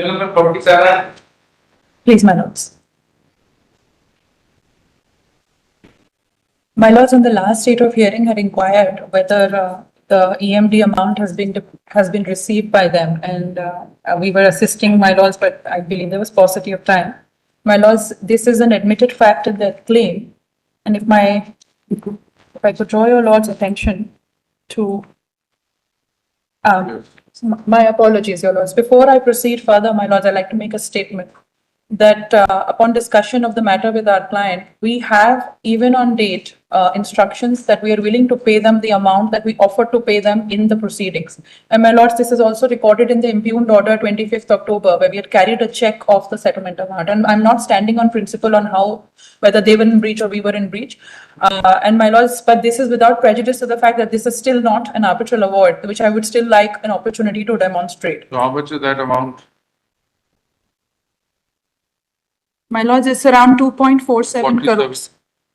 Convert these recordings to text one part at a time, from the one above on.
Number 47. Please, my lords. My lords, on the last date of hearing, had inquired whether the EMD amount has been received by them, and we were assisting, my lords, but I believe there was paucity of time. My lords, this is an admitted fact in that claim, and if I could draw your lords' attention to my apologies, your lords. Before I proceed further, my lords, I'd like to make a statement that upon discussion of the matter with our client, we have, even on date, instructions that we are willing to pay them the amount that we offered to pay them in the proceedings. And my lords, this is also recorded in the impugned order 25th October, where we had carried a check of the settlement amount. And I'm not standing on principle on whether they were in breach or we were in breach. And my lords, but this is without prejudice to the fact that this is still not an arbitral award, which I would still like an opportunity to demonstrate. So how much is that amount? My lords, it's around 2.47 47. crores.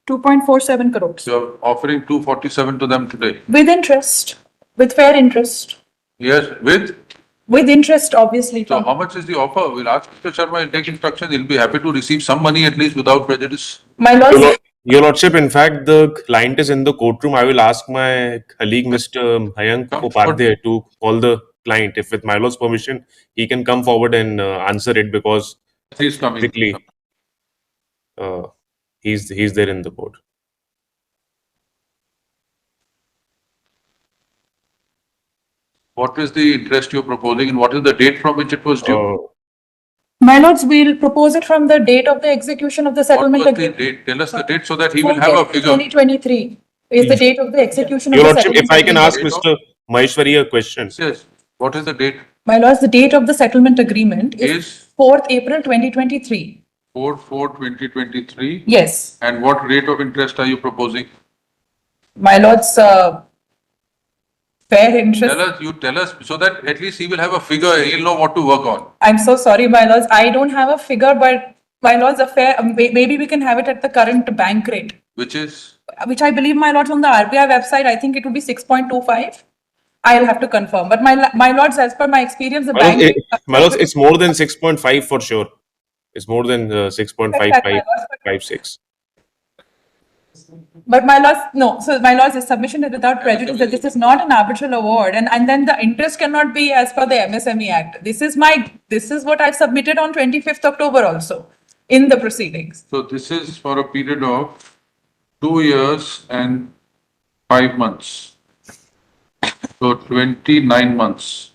2.47 crores. You're offering 247 to them today. With interest, with fair interest, Yes, with interest, obviously. So how much is the offer? We'll ask Mr. Sharma, he'll take instructions. He'll be happy to receive some money at least without prejudice. My lords, Your Lordship, in fact, the client is in the courtroom. I will ask my colleague, Mr. Mayank Upadhyay, to call the client. If with my Lord's permission, he can come forward and answer it, because He's coming. quickly he's there in the court. What is the interest you're proposing and what is the date from which it was due? my lords, we'll propose it from the date of the execution of the What settlement was the agreement. date? Tell us the date so that he will have a figure. 2023 is the date of the execution of Your the Lordship, settlement if I can ask agreement. Mr. Maheshwari a question. Yes. What is the date? My lords, the date of the settlement agreement is 4th April 2023. 4/4/2023. Yes. And what rate of interest are you proposing? My lords, fair interest. Tell us so that at least he will have a figure. He'll know what to work on. I'm so sorry, my lords. I don't have a figure, but my lords, maybe we can have it at the current bank rate, Which is? which I believe, my lords, on the RBI website, I think it would be 6.25. I'll have to confirm. But my lords, as per my experience, the bank. My Lords, it's more than 6.5 for sure. It's more than 6.5556. But my lords, no. So my lords, the submission is without prejudice that this is not an arbitral award, and then the interest cannot be as per the MSME Act. This is what I submitted on 25th October also in the proceedings. So this is for a period of 2 years and 5 months. So 29 months.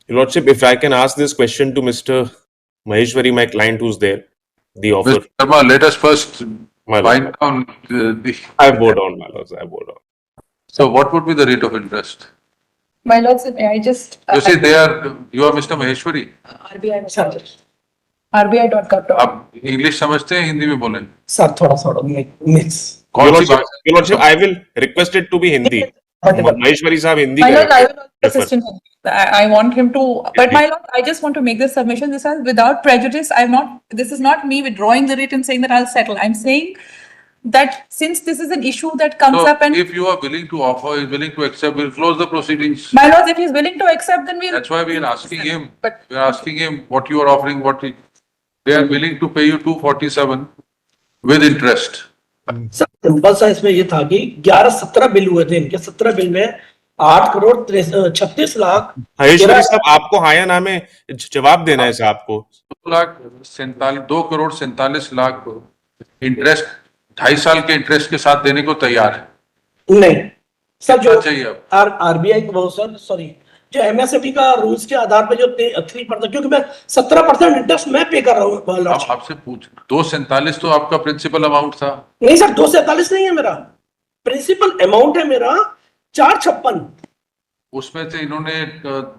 Your Lordship, if I can ask this question to Mr. Maheshwari, my client who's there, the offer. Mr. Sharma, let us first My Lord. wind down the. I bow down, my Lords. I bow down. So what would be the rate of interest? My lords, I just You say you are Mr. Maheshwari. RBI RBI.gov. आप English समझते हैं हिंदी में बोलें? Sir थोड़ा mix कौन सी बात? Your Lordship, I will request it to be Hindi. Maheshwari साहब Hindi My lord, I करें. will also assist in Hindi. I want him to, but my lord, I just want to make this submission. This is without prejudice. This is not me withdrawing the writ and saying that I'll settle. I'm saying that since this is an issue that comes So up, and if you are willing to offer, is willing to accept, we'll close the proceedings. my lord, if he's willing to accept, then we'll. That's why we are asking him. But We are asking him what you are offering, they are willing to pay you 247 with interest. Sir simple सा इसमें ये था कि 11-17 bill हुए थे इनके 17 bill में 8 करोड़ 36 लाख महेश्वरी साहब, आपको हाँ या ना में जवाब देना है साहब को. 2 करोड़ 47 लाख इंटरेस्ट 2.5 साल के इंटरेस्ट के साथ देने को तैयार है. नहीं सर, जो चाहिए अब आरबीआई को सर सॉरी जो एमएसएफई का रूल्स के आधार पे जो 3%, क्योंकि मैं 17% इंटरेस्ट मैं पे कर रहा हूँ. आपसे पूछ 247 तो आपका प्रिंसिपल अमाउंट था. नहीं सर, 247 नहीं है मेरा प्रिंसिपल अमाउंट, है मेरा 456. उसमें से इन्होंने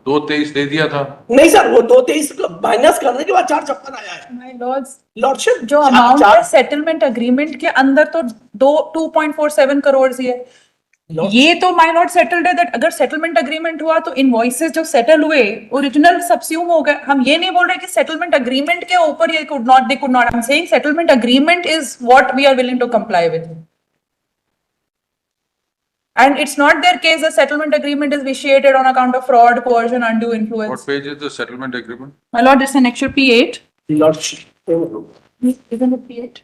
223 दे दिया था. नहीं सर, वो 223 माइनस करने के बाद 456 आया है. my lords, लॉर्डशिप जो अमाउंट है सेटलमेंट अग्रीमेंट के अंदर तो 2.47 करोड़ ही है. ये तो माय लॉर्ड सेटल्ड है दैट अगर सेटलमेंट अग्रीमेंट हुआ तो इनवॉइसेस जो सेटल हुए ओरिजिनल सबस्यूम हो गए. हम ये नहीं बोल रहे कि सेटलमेंट अग्रीमेंट के ऊपर ये they could not. I am saying settlement agreement is what we are willing to comply with. And it's not their case the settlement agreement is vitiated on account of fraud, coercion, undue What influence. page is the settlement agreement? My lord, it's an extra P8. Lordship. Isn't it P8?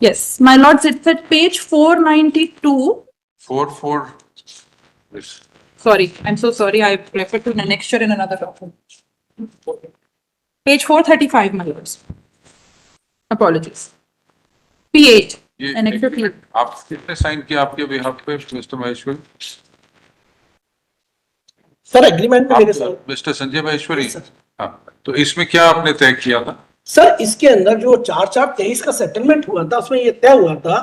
Yes, my lords, it's at page 492. 4. Yes. Sorry, I'm so sorry. I referred to an annexure in another document. Page 435, my lords. Apologies. P8. ये Annexure P8. आप कितने sign किया आपके behalf पे mister Maheshwari? Sir agreement में मेरे साथ mister Sanjay Maheshwari, Yes, sir. हाँ, तो इसमें क्या आपने तय किया था? सर इसके अंदर जो 4/4/23 का सेटलमेंट हुआ था उसमें ये तय हुआ था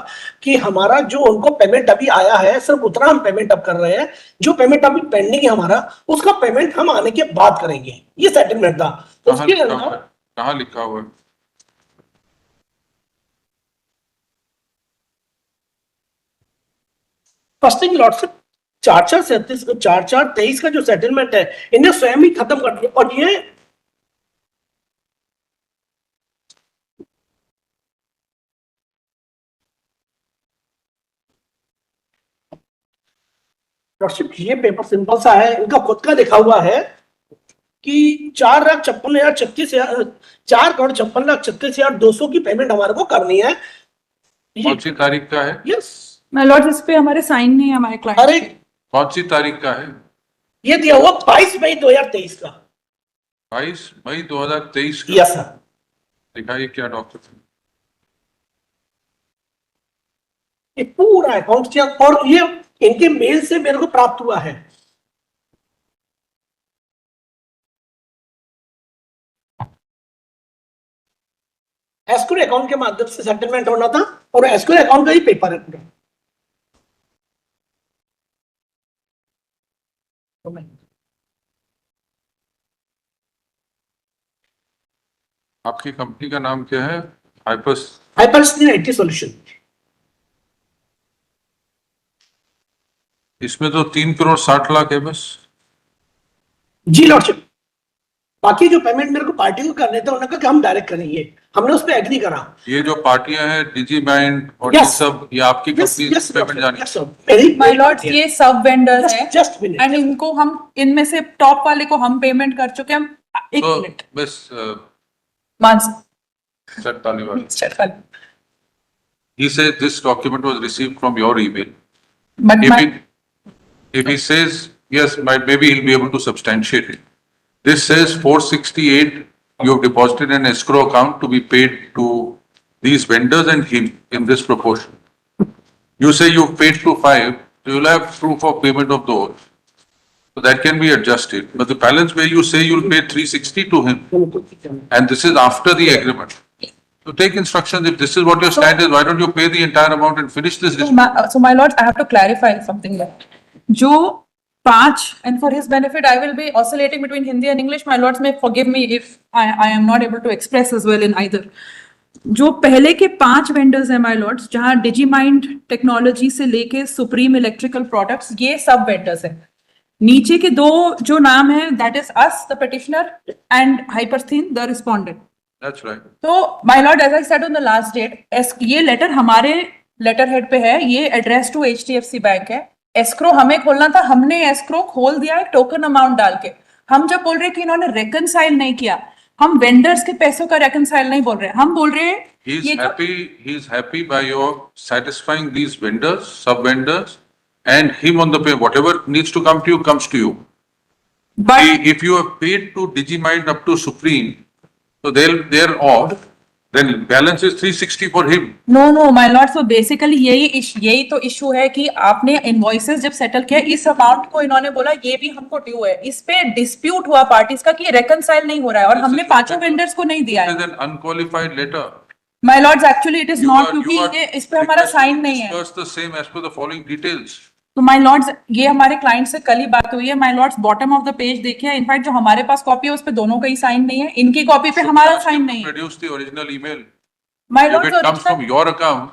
कि हमारा जो उनको पेमेंट अभी आया है सिर्फ उतना हम पेमेंट अब कर रहे हैं, जो पेमेंट अभी पेंडिंग है हमारा उसका पेमेंट हम आने के बाद करेंगे, ये सेटलमेंट था। तो कहाँ उसके लिखा हुआ अंदर है? कहाँ लिखा हुआ है? फर्स्ट थिंग लॉर्डशिप 4/4/23 का जो सेटलमेंट है इन्हें स्वयं ही खत्म कर दिया और ये लॉर्डशिप ये पेपर सिंपल सा है, इनका खुद का लिखा हुआ है कि 4,56,36,200 की पेमेंट हमारे को करनी है। कौन सी तारीख का है? यस My lords, इस पे हमारे साइन नहीं है हमारे क्लाइंट। अरे कौन सी तारीख का है? ये दिया हुआ 22 मई 2023 का। 22 मई 2023 का। Yes sir. दिखाइए क्या डॉक्टर? ये पूरा अकाउंट चेक और ये इनके मेल से मेरे को प्राप्त हुआ है। एस्क्रो अकाउंट के माध्यम से सेटलमेंट होना था और एस्क्रो अकाउंट का ही पेपर है पूरा। आपकी कंपनी का नाम क्या है? हाइपर्स हाइपरस्टीन आईटी सॉल्यूशन। इसमें तो 3,60,00,000 है बस। जी लॉर्डशिप, बाकी जो पेमेंट मेरे को पार्टी को करने थे उन्होंने कहा कि हम डायरेक्ट करेंगे, हमने उस पर एग्री करा। ये जो पार्टियां हैं डिजी माइंड और ये Yes. सब, ये आपकी कंपनी यस पेमेंट जाने? My lords, ये सब वेंडर्स हैं जस्ट मिनट एंड इनको हम इनमें से टॉप वाले को हम पेमेंट कर चुके हैं। हम एक तो मिनट बस मान सर तालीवाल, सकते। he said this document was received from your email. But If my he says yes, maybe he'll be able to substantiate it. This says 468 you have deposited in escrow account to be paid to these vendors and him in this proportion. You say you paid to 5, so you'll have proof of payment of those. So that can be adjusted. But the balance where you say you'll pay 360 to him, and this is after the agreement. So take instructions. If this is what your stand is, why don't you pay the entire amount and finish this? so my lords, I have to clarify something there. जो 5 and for his benefit, I will be oscillating between Hindi and English. My lords may forgive me if I am not able to express as well in either. जो पहले के 5 vendors हैं my Lord's, जहां डिजीमाइंड technology से लेके supreme electrical products, ये सब vendors हैं। नीचे के 2 जो नाम है, that is us the petitioner and हाइपरस्थीन द रिस्पोंडेंट। That's right. तो my lord, as I said on the last date, ये लेटर हमारे लेटर हेड पे है, ये एड्रेस टू HDFC बैंक है। एस्क्रो हमें खोलना था, हमने एस्क्रो खोल दिया है टोकन अमाउंट डाल के। हम जब बोल रहे हैं कि इन्होंने रेकनसाइल नहीं किया, हम वेंडर्स के पैसों का रेकनसाइल नहीं बोल रहे, हम बोल रहे हैं ये जो He's happy by your satisfying these vendors, sub-vendors, and him on the pay. Whatever needs to come to you, comes to you. But If you have paid to Digimind up to Supreme, so they're off, then balance is 360 for him. No my lord, so basically यही तो issue है कि आपने invoices जब settle किया, इस amount को इन्होंने बोला ये भी हमको ड्यू है। इस पे डिस्प्यूट हुआ पार्टीज का कि रेकनसाइल नहीं हो रहा है और हमने 5 वेंडर्स को नहीं दिया This है। is an unqualified letter. My Lord's, actually it is You not, are- क्योंकि you are ये इस पे हमारा requested साइन to नहीं है। disperse the same as per the following details. तो माय लॉर्ड्स, ये हमारे क्लाइंट से कल ही बात हुई है। My Lord's, bottom of the page देखिए, इनफैक्ट जो हमारे पास कॉपी है उस पे दोनों का ही साइन नहीं है, इनकी कॉपी पे हमारा साइन नहीं है। Produce the original email. My If lords, it comes from your account,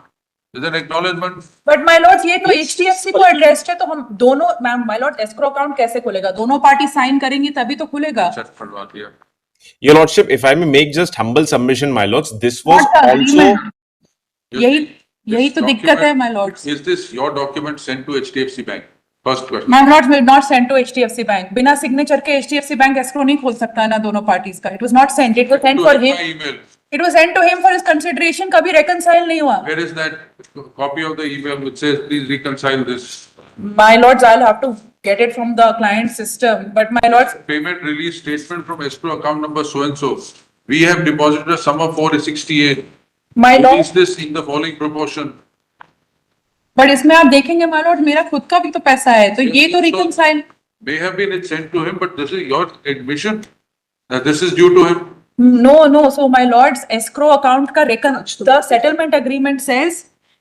is an acknowledgement. But my lords, ये तो HDFC को एड्रेस्ड है, तो हम दोनों, ma'am my lord, escrow account कैसे खुलेगा? दोनों पार्टी साइन करेंगी तभी तो खुलेगा। Check फटवा दिया। Your Lordship, if I may make just humble submission, my lords, this was Not the also agreement. You यही see, यही तो दिक्कत है, my lords. Is this your document sent to HDFC Bank? First question. My lords will not send to HDFC Bank. बिना signature के HDFC Bank escrow नहीं खोल सकता ना दोनों parties का. It was not sent. It was sent To for my him. email. It was sent to him for his consideration. कभी reconcile नहीं हुआ. Where is that copy of the email which says please reconcile this? My lords, I'll have to get it from the client system. But my lords, Payment release statement from escrow account number so and so. We have deposited a sum of 468. my lords. Release this in the following proportion. But इसमें आप देखेंगे my lord, मेरा खुद का भी तो पैसा है. तो ये तो So- reconcile. May have been it sent to him, but this is your admission that this is due to him. No, no. So my lords, escrow account का the settlement agreement says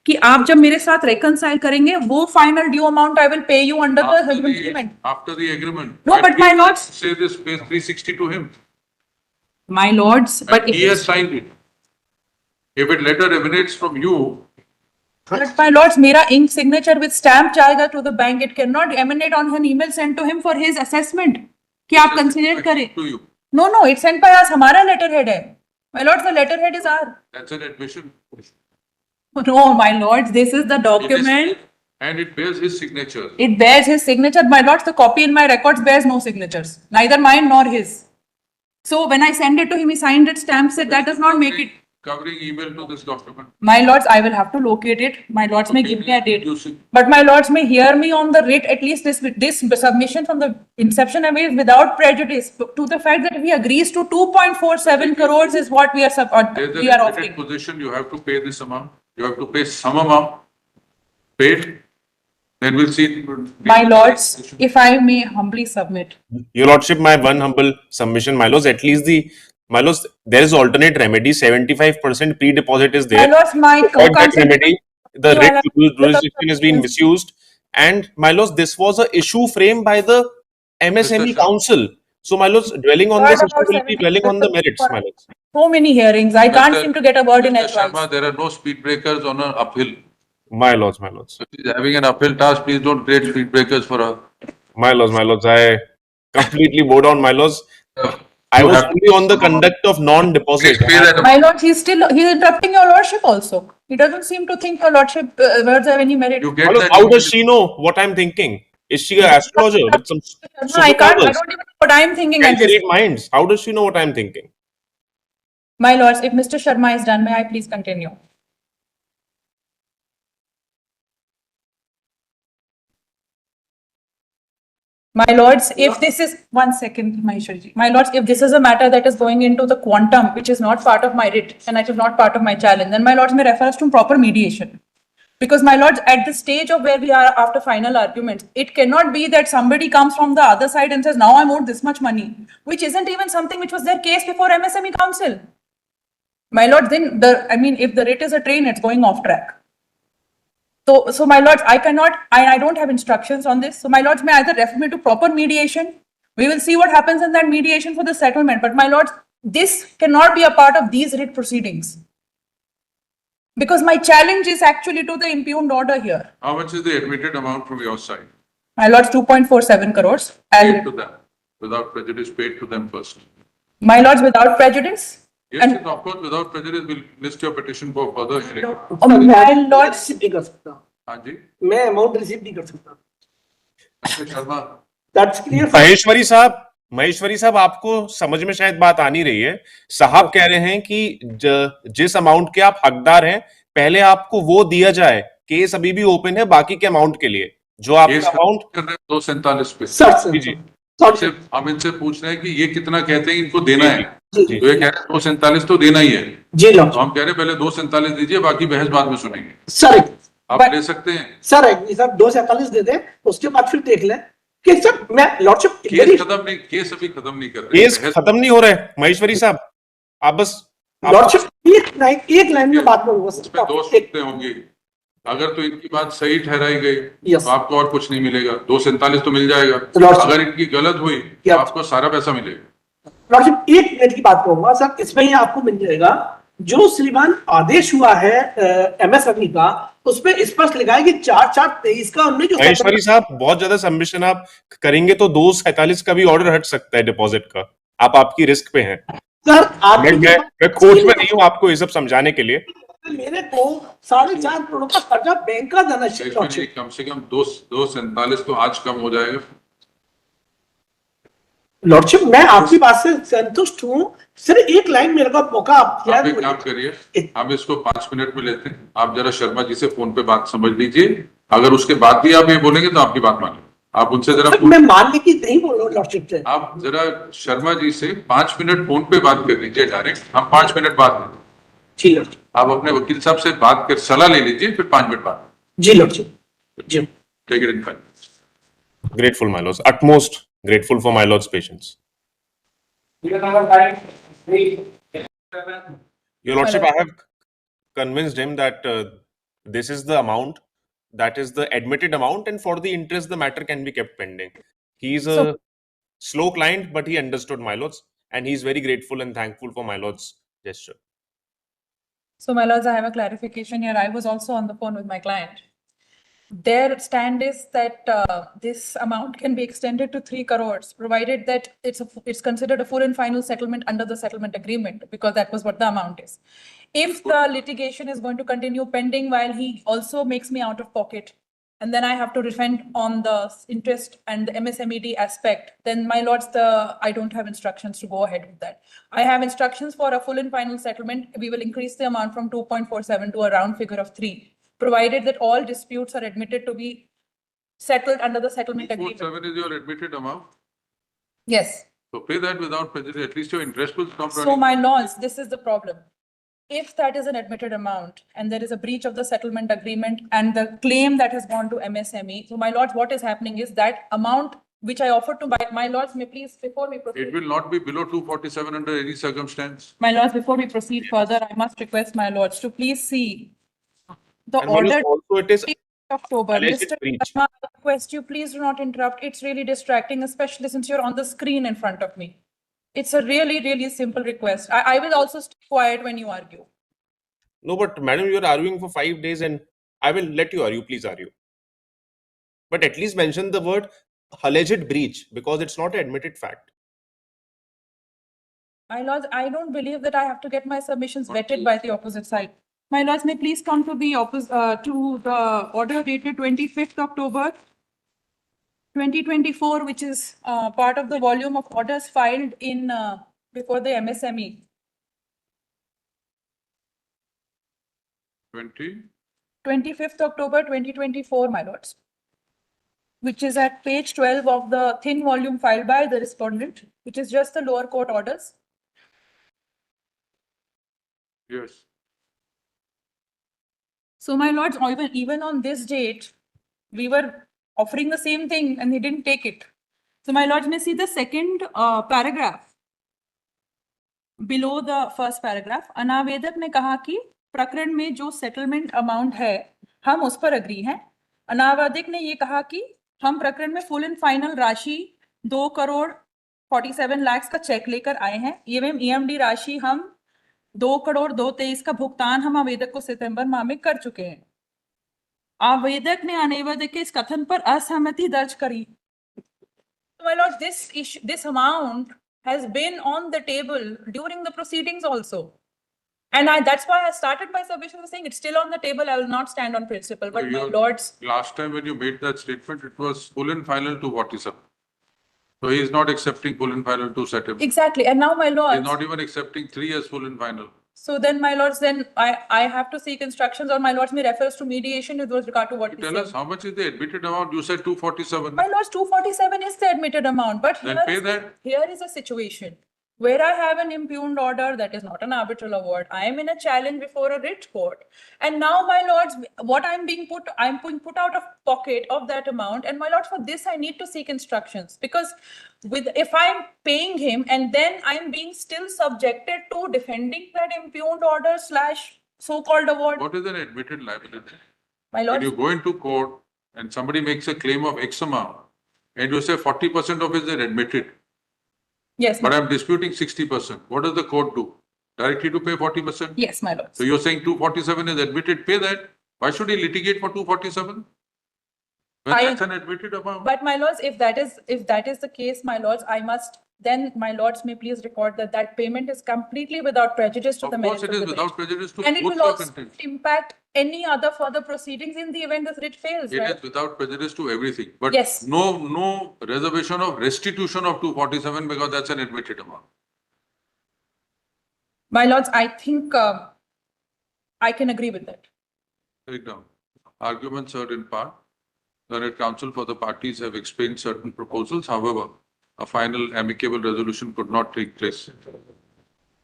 कि आप जब मेरे साथ reconcile करेंगे, वो final due amount I will pay you under the agreement. After the agreement. No, but my lords- Say this pays 360 to him. My lords, but And he has signed it. If it letter emanates from you, but my lords, मेरा ink signature with stamp जाएगा to the bank. It cannot emanate on an email sent to him for his assessment. कि आप consider करें. to you. No, no. It's sent by us. हमारा letterhead है. My lords, the letterhead is our. That's an admission. No, my lords. This is the It is- document. And it bears his signature. It bears his signature. My lords, the copy in my records bears no signatures. Neither mine nor his. So when I send it to him, he signed it, stamped it. That does not make it. Covering email to this document. My lords, I will have to locate it. My lords may give me a date. You see. But my lords may hear me on the writ, at least this submission from the inception away is without prejudice to the fact that he agrees to 2.47 crores is what we are There's a offering. limited position, you have to pay this amount, you have to pay some amount. Paid, then we'll see. My lords, if I may humbly submit. Your Lordship, my one humble submission, my lords, at least my lords, there is alternate remedy. 75% pre-deposit is My there. lords, my Without that co-counsel. remedy, the You writ are- jurisdiction has been misused. And my lords, this was a issue framed by the MSME Mr. Shah. Council. So my lords, dwelling on What this issue about will be dwelling on the 70%? merits, my lords. So many hearings. I can't Mr. seem to get a word in Mr. Sharma, edgewise. there are no speed breakers on an uphill. My lords, my lords. If he's having an uphill task, please don't create speed breakers for her. My lords, my lords, I completely bow down, my lords. I You was have- only on the conduct of non-deposit. Please pay that amount. My lord, he's interrupting your lordship also. He doesn't seem to think your lordship words have any merit. You My get lords, that. how does she know what I'm thinking? Is she an astrologer with some No, I can't. I superpowers? don't even know what I'm thinking Can at she this. read minds? How does she know what I'm thinking? My lords, if Mr. Sharma is done, may I please continue? My lords, if this is, one second, Maheshwarji. My lords, if this is a matter that is going into the quantum, which is not part of my writ, and it is not part of my challenge, then my lords may refer us to proper mediation. Because my lords, at the stage of where we are after final arguments, it cannot be that somebody comes from the other side and says, now I'm owed this much money, which isn't even something which was their case before MSME Council. My lord, then if the writ is a train, it's going off track. So my lords, I don't have instructions on this. So my lords may either refer me to proper mediation. We will see what happens in that mediation for the settlement. But my lords, this cannot be a part of these writ proceedings. Because my challenge is actually to the impugned order here. How much is the admitted amount from your side? My lords, 2.47 crores. Paid And to them, without prejudice, paid to them first. my lords, without prejudice. Yes, And- yes, of course, without prejudice, we'll list your petition for further hearing. My lords, receive नहीं कर सकता हाँ जी, मैं amount receive नहीं कर सकता Mr. Sharma, that's clear Maheshwari साहब, आपको समझ में शायद बात आ नहीं रही है। साहब कह रहे हैं कि जिस अमाउंट के आप हकदार हैं, पहले आपको वो दिया जाए। केस अभी भी ओपन है बाकी के अमाउंट के लिए, जो केस आपका अमाउंट। कर रहे हैं 247 पे। सर जी जी इनसे- हम इनसे पूछ रहे हैं कि ये कितना कहते हैं इनको देना है, जी तो ये कह रहे हैं 247 तो देना ही है। जी तो लॉर्ड हम कह रहे हैं पहले 247 दीजिए, बाकी बहस बाद में सुनेंगे। सर आप But- ले सकते हैं। सर साहब 247 दे दें उसके बाद फिर देख लें कि सर मैं लॉर्डशिप केस अभी खत्म नहीं कर रहे। केस बहस- खत्म नहीं हो रहा है। महेश्वरी साहब, आप बस लॉर्डशिप एक लाइन में बात करूंगा उस पे दो सूरतें होंगी। अगर तो इनकी बात सही ठहराई गई Yes. तो आपको और कुछ नहीं मिलेगा, 247 तो मिल जाएगा। Lordship. अगर इनकी गलत हुई तो Yes. आपको सारा पैसा मिलेगा। लॉर्डशिप एक मिनट की बात कहूंगा सर, इसमें ही आपको मिल जाएगा जो श्रीमान आदेश हुआ है एमएसएमई का, उसमें स्पष्ट लिखा है कि 4/4/23 का उन्होंने जो महेश्वरी साहब, बहुत ज्यादा सबमिशन आप करेंगे तो 247 का भी ऑर्डर हट सकता है डिपॉजिट का। आप आपकी रिस्क पे हैं। सर आपकी मैं कोर्ट में नहीं हूं आपको ये सब समझाने के लिए। मेरे को 4.5 करोड़ का कर्जा बैंक का धनराशि Actually, कम से कम 247 तो आज कम हो जाएगा। लॉर्डशिप, मैं आपकी बात से संतुष्ट हूँ। सिर्फ एक लाइन मेरे को मौका आप आप एक काम करिए, हम इसको 5 मिनट में लेते हैं। आप जरा शर्मा जी से फोन पे बात समझ लीजिए। अगर उसके बाद भी आप ये बोलेंगे तो आपकी बात माने। आप उनसे जरा मैं मानने की नहीं बोल रहा हूँ लॉर्डशिप से। आप जरा शर्मा जी से 5 मिनट फोन पे बात कर लीजिए डायरेक्ट। हम 5 मिनट बात करें। जी लॉर्डशिप। आप अपने वकील साहब से बात कर सलाह ले लीजिए, फिर 5 मिनट बाद जी लॉर्डशिप। जी take it in fine. Grateful, my lords. Utmost grateful for my lord's patience. Your lordship, I have convinced him that this is the amount, that is the admitted amount, and for the interest, the matter can be kept pending. He is a So- slow client, but he understood my lords, and he is very grateful and thankful for my lord's gesture. So, my lords, I have a clarification here. I was also on the phone with my client. Their stand is that this amount can be extended to 3 crores, provided that it's considered a full and final settlement under the settlement agreement, because that was what the amount is. If the litigation is going to continue pending while he also makes me out of pocket, and then I have to refund on the interest and the MSMED aspect, then my lords, I don't have instructions to go ahead with that. I have instructions for a full and final settlement. We will increase the amount from 2.47 to a round figure of 3, provided that all disputes are admitted to be settled under the settlement agreement. 247 is your admitted amount. Yes. So pay that without prejudice. At least your interest will stop So running. my lords, this is the problem. If that is an admitted amount and there is a breach of the settlement agreement and the claim that has gone to MSME, so my lords, what is happening is that amount which I offered to my lords, may please, before we It proceed, will not be below 247 under any circumstance. my lords, before we proceed further, I must request my lords to please see the And my lords, order. also it is October. alleged Mr. breach. Sharma, I request you, please do not interrupt. It's really distracting, especially since you're on the screen in front of me. It's a really, really simple request. I will also stay quiet when you argue. No, but madam, you are arguing for 5 days, and I will let you argue. Please argue. But at least mention the word alleged breach, because it's not an admitted fact. My lords, I don't believe that I have to get my submissions vetted by the opposite side. My lords, may please come to the to the order dated 25th October 2024, which is part of the volume of orders filed in before the MSME. 25th October 2024, my lords, which is at page 12 of the thin volume filed by the respondent, which is just the lower court orders. Yes. So, my lords, even on this date, we were offering the same thing and they didn't take it. So, my lords, may see the second paragraph below the first paragraph. अनावेदक ने कहा कि प्रकरण में जो settlement amount है हम उस पर अग्री हैं। अनावेदक ने ये कहा कि हम प्रकरण में फुल एंड फाइनल राशि 2 करोड़ 47 लाख का चेक लेकर आए हैं। एवं EMD राशि हम 2 करोड़ 223 का भुगतान हम आवेदक को सितंबर माह में कर चुके हैं। आवेदक ने अनावेदक के इस कथन पर असहमति दर्ज करी। My lord, this amount has been on the table during the proceedings also. And that's why I started my submission by saying it's still on the table. I will not stand on principle. But my lords, Last time when you made that statement, it was full and final 247. So he is not accepting full and final 247. exactly. And now, my He is lords, not even accepting 3 as full and final. so then, my lords, then I have to seek instructions, or my lords may refers to mediation with regard to what You he tell said. us how much is the admitted amount? You said 247. My lords, 247 is the admitted amount, but Then pay that. here is a situation where I have an impugned order that is not an arbitral award. I am in a challenge before a writ court. And now, my lords, what I'm being put out of pocket of that amount. And my lords, for this, I need to seek instructions, because if I'm paying him and then I'm being still subjected to defending that impugned order / so-called award. What is an admitted liability? My When lords, you go into court and somebody makes a claim of X amount and you say 40% of it is admitted, yes, but I'm disputing 60%, what does the court do? Direct you to pay 40%? yes, my lords. So you're saying 247 is admitted, pay that. Why should he litigate for 247? When I- that's an admitted amount. But my lords, if that is the case, my lords, I must then my lords may please record that that payment is completely without prejudice to the Of course, merits it of is the writ. without prejudice to And it both will the also content. impact any other further proceedings in the event this writ fails, It right? is without prejudice to everything, but Yes. no reservation of restitution of 247 because that's an admitted amount. My lords, I think I can agree with that. Take down. Arguments heard in part. Learned counsel for the parties have explained certain proposals. However, a final amicable resolution could not take place.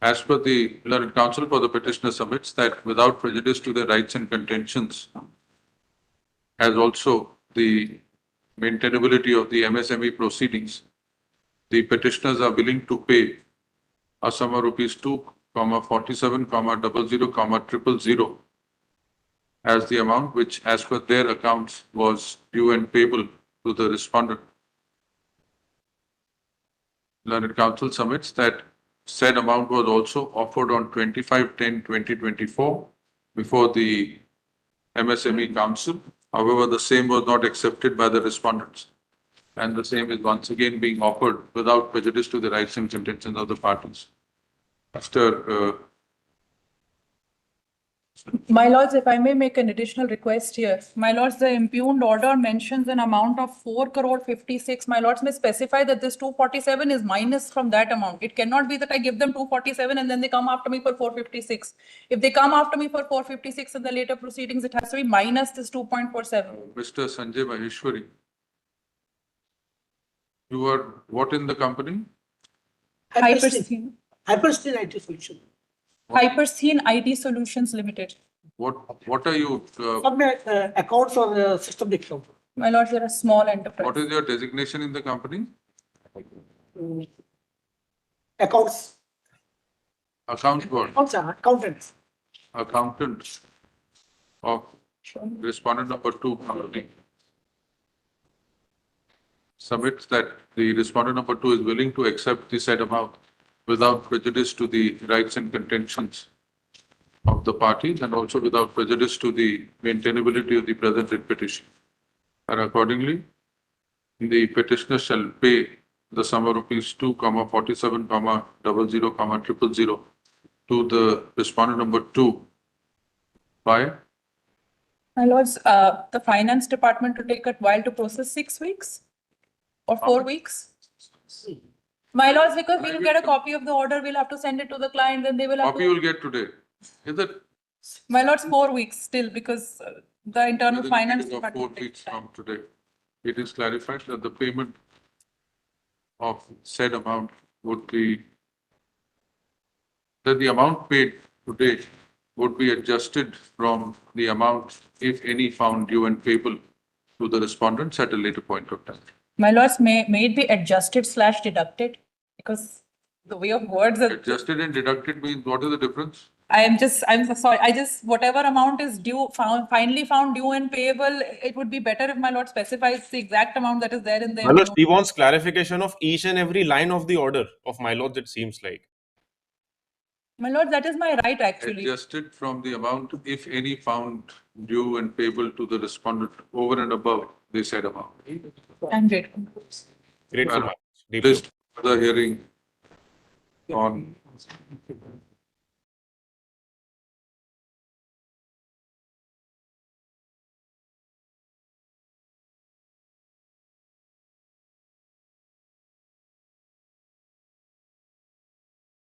As per the learned counsel for the petitioner submits that without prejudice to their rights and contentions, as also the maintainability of the MSME proceedings, the petitioners are willing to pay a sum of rupees 2,47,00,000,000 as the amount which, as per their accounts, was due and payable to the respondent. Learned counsel submits that said amount was also offered on 25/10/2024 before the MSME Council. However, the same was not accepted by the respondents. And the same is once again being offered without prejudice to the rights and contentions of the parties. Mr. My lords, if I may make an additional request here. My lords, the impugned order mentions an amount of 4 crore 56. My lords may specify that this 247 is minus from that amount. It cannot be that I give them 247 and then they come after me for 456. If they come after me for 456 in the later proceedings, it has to be minus this 2.47. Mr. Sanjay Maheshwari, you are what in the company? Hyperscene IT solution. Hyperscene IT Solutions Limited. What are you, सब में accounts और system देखता हूँ. My lords, they're a small what enterprise. is your designation in the company? Accounts. Account board, Accountants. accountant of respondent number 2 company. Submits that the respondent number 2 is willing to accept the said amount without prejudice to the rights and contentions of the parties and also without prejudice to the maintainability of the present writ petition. And accordingly, the petitioner shall pay the sum of rupees 2,47,00,000,000 to the respondent number 2 by My lords, the finance department to take a while to process 6 weeks or 4 weeks. My lords, because we'll get a copy of the order, we'll have to send it to the client, then they will have copy you to. will get today. Is that My lords, 4 weeks still because the internal within a finance period of 4 department. weeks from today? It is clarified that the payment of said amount would be that the amount paid today would be adjusted from the amount, if any, found due and payable to the respondents at a later point of time. My lords, may it be adjusted / deducted because the way of words are. Adjusted and deducted means what is the difference? I'm so sorry. Whatever amount is due, finally found due and payable, it would be better if my lord specifies the exact amount that is there in the. My lords, he wants clarification of each and every line of the order of my lords, it seems like. My lord, that is my right actually. Adjusted from the amount, if any, found due and payable to the respondent over and above the said amount. I'm grateful. Grateful. Well, Deeply. List the hearing on